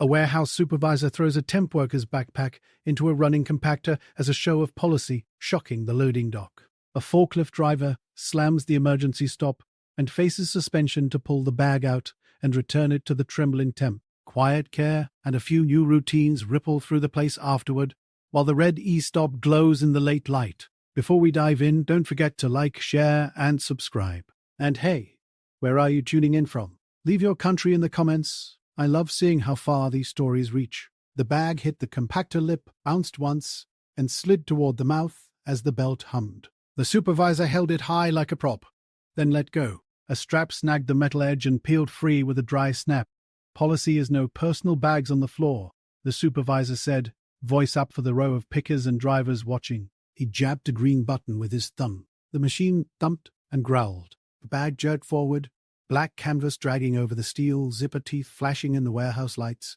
A warehouse supervisor throws a temp worker's backpack into a running compactor as a show of policy, shocking the loading dock. A forklift driver slams the emergency stop and faces suspension to pull the bag out and return it to the trembling temp. Quiet care and a few new routines ripple through the place afterward, while the red e-stop glows in the late light. Before we dive in, don't forget to like, share, and subscribe. And hey, where are you tuning in from? Leave your country in the comments. I love seeing how far these stories reach. The bag hit the compactor lip, bounced once, and slid toward the mouth as the belt hummed. The supervisor held it high like a prop, then let go. A strap snagged the metal edge and peeled free with a dry snap. Policy is no personal bags on the floor, the supervisor said, voice up for the row of pickers and drivers watching. He jabbed a green button with his thumb. The machine thumped and growled. The bag jerked forward, black canvas dragging over the steel, zipper teeth flashing in the warehouse lights.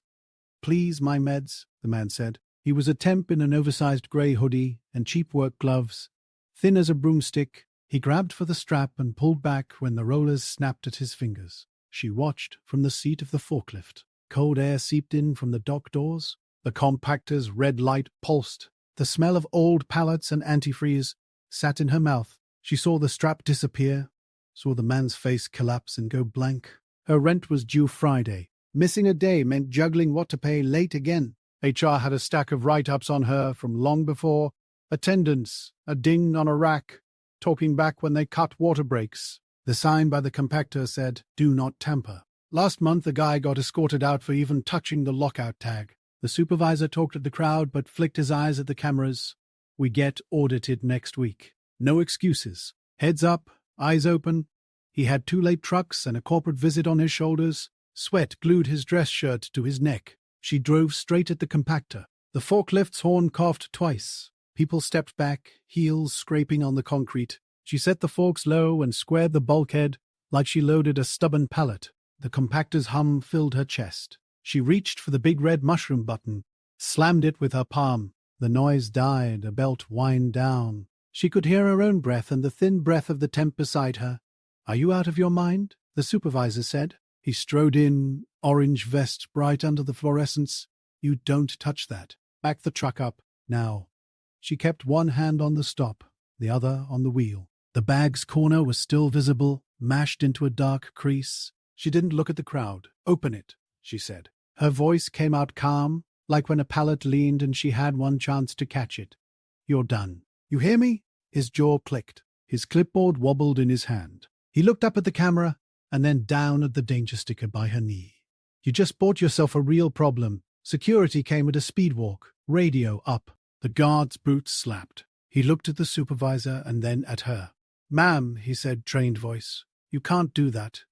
Please, my meds, the man said. He was a temp in an oversized grey hoodie and cheap work gloves. Thin as a broomstick, he grabbed for the strap and pulled back when the rollers snapped at his fingers. She watched from the seat of the forklift. Cold air seeped in from the dock doors. The compactor's red light pulsed. The smell of old pallets and antifreeze sat in her mouth. She saw the strap disappear, saw the man's face collapse and go blank. Her rent was due Friday. Missing a day meant juggling what to pay late again. HR had a stack of write-ups on her from long before. Attendance, a ding on a rack, talking back when they cut water breaks. The sign by the compactor said, "Do not tamper." Last month, a guy got escorted out for even touching the lockout tag. The supervisor talked at the crowd but flicked his eyes at the cameras. We get audited next week. No excuses. Heads up, eyes open. He had 2 late trucks and a corporate visit on his shoulders. Sweat glued his dress shirt to his neck. She drove straight at the compactor. The forklift's horn coughed twice. People stepped back, heels scraping on the concrete. She set the forks low and squared the bulkhead like she loaded a stubborn pallet. The compactor's hum filled her chest. She reached for the big red mushroom button, slammed it with her palm. The noise died, a belt whined down. She could hear her own breath and the thin breath of the temp beside her. "Are you out of your mind?" the supervisor said. He strode in, orange vest bright under the fluorescence. "You don't touch that. Back the truck up, now." She kept one hand on the stop, the other on the wheel. The bag's corner was still visible, mashed into a dark crease. She didn't look at the crowd. "Open it," she said. Her voice came out calm, like when a pallet leaned and she had one chance to catch it. "You're done. You hear me?" His jaw clicked. His clipboard wobbled in his hand. He looked up at the camera and then down at the danger sticker by her knee. "You just bought yourself a real problem." Security came at a speed walk, radio up. The guard's boots slapped. He looked at the supervisor and then at her. "Ma'am," he said, trained voice, "you can't do that."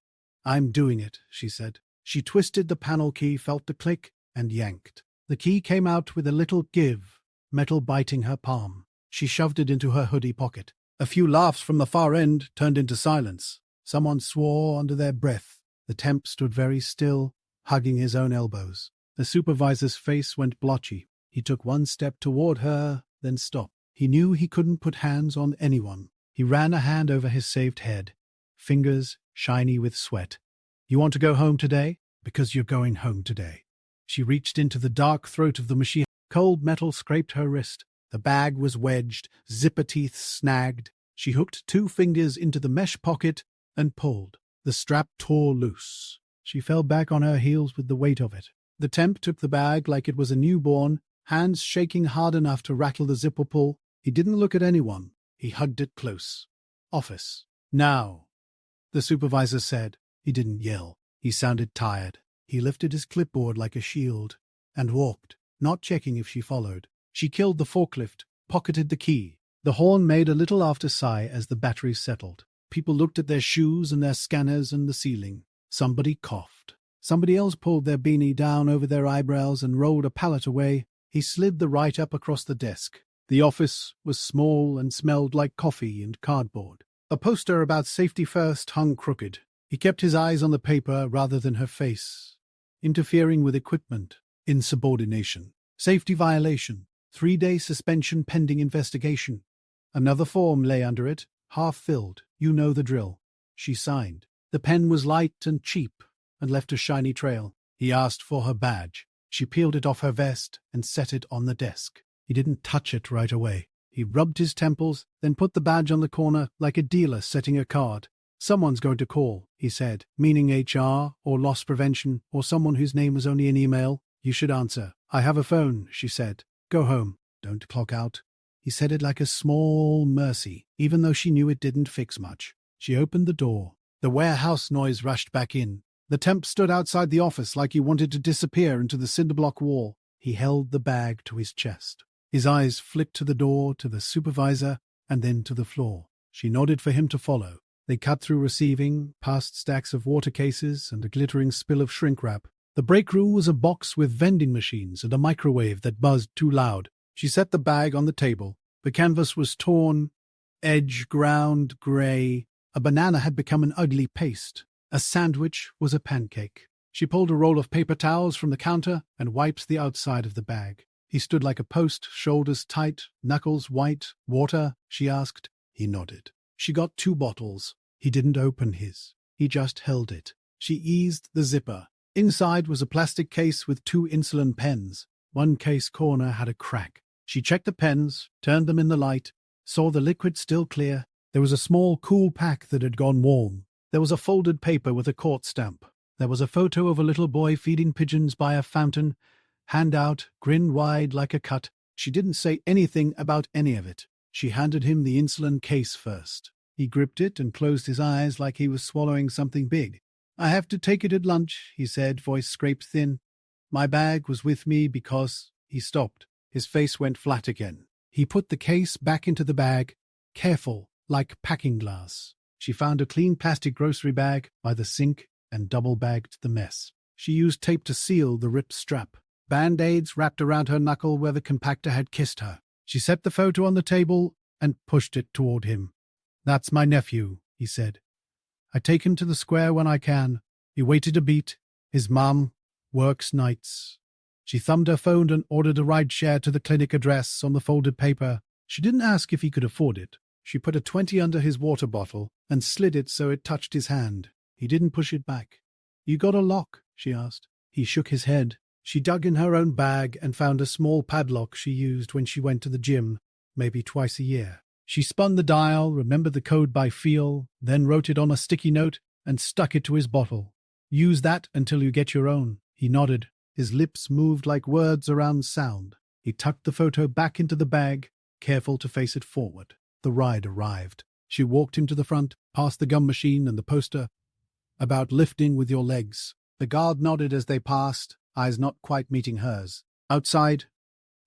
"I'm doing it," she said. She twisted the panel key, felt the click, and yanked. The key came out with a little give, metal biting her palm. She shoved it into her hoodie pocket. A few laughs from the far end turned into silence. Someone swore under their breath. The temp stood very still, hugging his own elbows. The supervisor's face went blotchy. He took one step toward her, then stopped. He knew he couldn't put hands on anyone. He ran a hand over his saved head, fingers shiny with sweat. "You want to go home today? Because you're going home today." She reached into the dark throat of the machine. Cold metal scraped her wrist. The bag was wedged, zipper teeth snagged. She hooked 2 fingers into the mesh pocket and pulled. The strap tore loose. She fell back on her heels with the weight of it. The temp took the bag like it was a newborn, hands shaking hard enough to rattle the zipper pull. He didn't look at anyone. He hugged it close. "Office. Now," the supervisor said. He didn't yell. He sounded tired. He lifted his clipboard like a shield and walked, not checking if she followed. She killed the forklift, pocketed the key. The horn made a little after sigh as the batteries settled. People looked at their shoes and their scanners and the ceiling. Somebody coughed. Somebody else pulled their beanie down over their eyebrows and rolled a pallet away. He slid the write-up across the desk. The office was small and smelled like coffee and cardboard. A poster about safety first hung crooked. He kept his eyes on the paper rather than her face. Interfering with equipment. Insubordination. Safety violation. 3-day suspension pending investigation. Another form lay under it, half filled. "You know the drill." She signed. The pen was light and cheap and left a shiny trail. He asked for her badge. She peeled it off her vest and set it on the desk. He didn't touch it right away. He rubbed his temples, then put the badge on the corner like a dealer setting a card. "Someone's going to call," he said, meaning HR or loss prevention or someone whose name was only an email. "You should answer." "I have a phone," she said. "Go home. Don't clock out." He said it like a small mercy, even though she knew it didn't fix much. She opened the door. The warehouse noise rushed back in. The temp stood outside the office like he wanted to disappear into the cinderblock wall. He held the bag to his chest. His eyes flicked to the door, to the supervisor, and then to the floor. She nodded for him to follow. They cut through receiving, past stacks of water cases and a glittering spill of shrink wrap. The break room was a box with vending machines and a microwave that buzzed too loud. She set the bag on the table. The canvas was torn, edge ground gray. A banana had become an ugly paste. A sandwich was a pancake. She pulled a roll of paper towels from the counter and wiped the outside of the bag. He stood like a post, shoulders tight, knuckles white. "Water?" she asked. He nodded. She got 2 bottles. He didn't open his. He just held it. She eased the zipper. Inside was a plastic case with 2 insulin pens. One case corner had a crack. She checked the pens, turned them in the light, saw the liquid still clear. There was a small cool pack that had gone warm. There was a folded paper with a court stamp. There was a photo of a little boy feeding pigeons by a fountain, hand out, grin wide like a cut. She didn't say anything about any of it. She handed him the insulin case first. He gripped it and closed his eyes like he was swallowing something big. "I have to take it at lunch," he said, voice scraped thin. "My bag was with me because—" He stopped. His face went flat again. He put the case back into the bag, careful, like packing glass. She found a clean plastic grocery bag by the sink and double-bagged the mess. She used tape to seal the ripped strap. Band-aids wrapped around her knuckle where the compactor had kissed her. She set the photo on the table and pushed it toward him. "That's my nephew," he said. "I take him to the square when I can. He waited a beat. His mom works nights." She thumbed her phone and ordered a ride-share to the clinic address on the folded paper. She didn't ask if he could afford it. She put a 20 under his water bottle and slid it so it touched his hand. He didn't push it back. "You got a lock?" she asked. He shook his head. She dug in her own bag and found a small padlock she used when she went to the gym, maybe twice a year. She spun the dial, remembered the code by feel, then wrote it on a sticky note and stuck it to his bottle. "Use that until you get your own." He nodded. His lips moved like words around sound. He tucked the photo back into the bag, careful to face it forward. The ride arrived. She walked him to the front, past the gum machine and the poster about lifting with your legs. The guard nodded as they passed, eyes not quite meeting hers. Outside,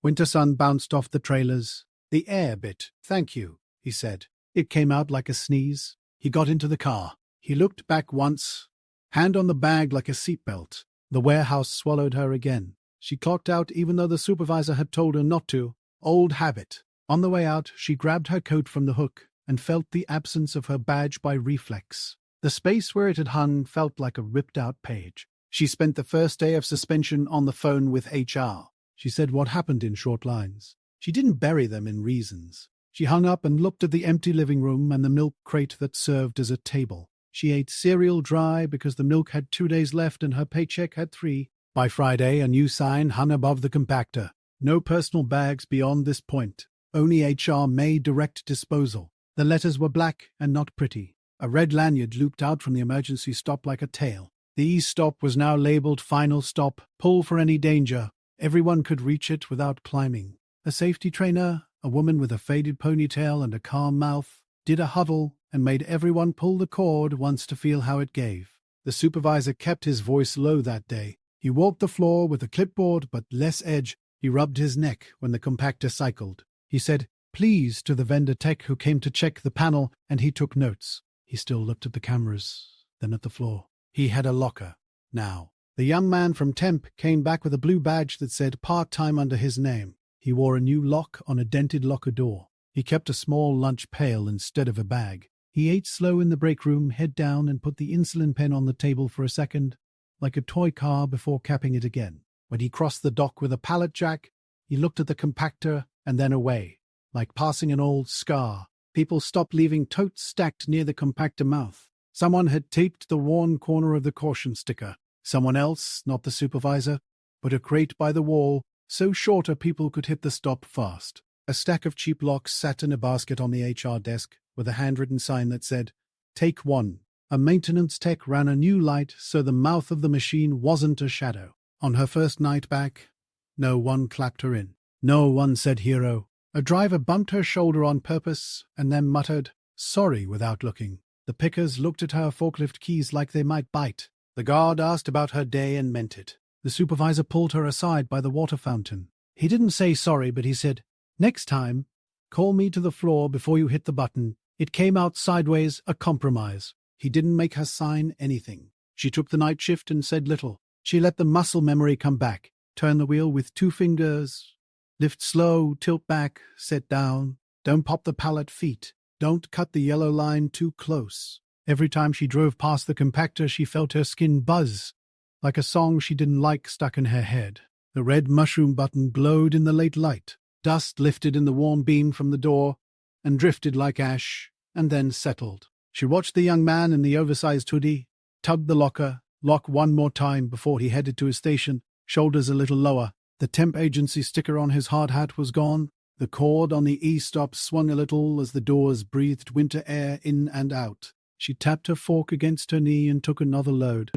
winter sun bounced off the trailers. "The air bit, thank you," he said. It came out like a sneeze. He got into the car. He looked back once, hand on the bag like a seatbelt. The warehouse swallowed her again. She clocked out even though the supervisor had told her not to. Old habit. On the way out, she grabbed her coat from the hook and felt the absence of her badge by reflex. The space where it had hung felt like a ripped-out page. She spent the first day of suspension on the phone with HR. She said what happened in short lines. She didn't bury them in reasons. She hung up and looked at the empty living room and the milk crate that served as a table. She ate cereal dry because the milk had 2 days left and her paycheck had 3. By Friday, a new sign hung above the compactor. No personal bags beyond this point. Only HR May direct disposal. The letters were black and not pretty. A red lanyard looped out from the emergency stop like a tail. The E-stop was now labeled Final Stop, pull for any danger. Everyone could reach it without climbing. A safety trainer, a woman with a faded ponytail and a calm mouth, did a huddle and made everyone pull the cord once to feel how it gave. The supervisor kept his voice low that day. He walked the floor with a clipboard but less edge. He rubbed his neck when the compactor cycled. He said, "Please," to the vendor tech who came to check the panel, and he took notes. He still looked at the cameras, then at the floor. He had a locker, now. The young man from Temp came back with a blue badge that said part-time under his name. He wore a new lock on a dented locker door. He kept a small lunch pail instead of a bag. He ate slow in the break room, head down, and put the insulin pen on the table for a second, like a toy car before capping it again. When he crossed the dock with a pallet jack, he looked at the compactor and then away, like passing an old scar. People stopped leaving totes stacked near the compactor mouth. Someone had taped the worn corner of the caution sticker. Someone else, not the supervisor, put a crate by the wall so shorter people could hit the stop fast. A stack of cheap locks sat in a basket on the HR desk with a handwritten sign that said, "Take 1." A maintenance tech ran a new light so the mouth of the machine wasn't a shadow. On her first night back, no one clapped her in. No one said hero. A driver bumped her shoulder on purpose and then muttered, "Sorry," without looking. The pickers looked at her forklift keys like they might bite. The guard asked about her day and meant it. The supervisor pulled her aside by the water fountain. He didn't say sorry, but he said, "Next time, call me to the floor before you hit the button." It came out sideways, a compromise. He didn't make her sign anything. She took the night shift and said little. She let the muscle memory come back. Turn the wheel with 2 fingers. Lift slow, tilt back, set down. Don't pop the pallet feet. Don't cut the yellow line too close. Every time she drove past the compactor, she felt her skin buzz, like a song she didn't like stuck in her head. The red mushroom button glowed in the late light. Dust lifted in the warm beam from the door and drifted like ash, and then settled. She watched the young man in the oversized hoodie, tug the lock one more time before he headed to his station, shoulders a little lower. The temp agency sticker on his hard hat was gone. The cord on the E-stop swung a little as the doors breathed winter air in and out. She tapped her fork against her knee and took another load.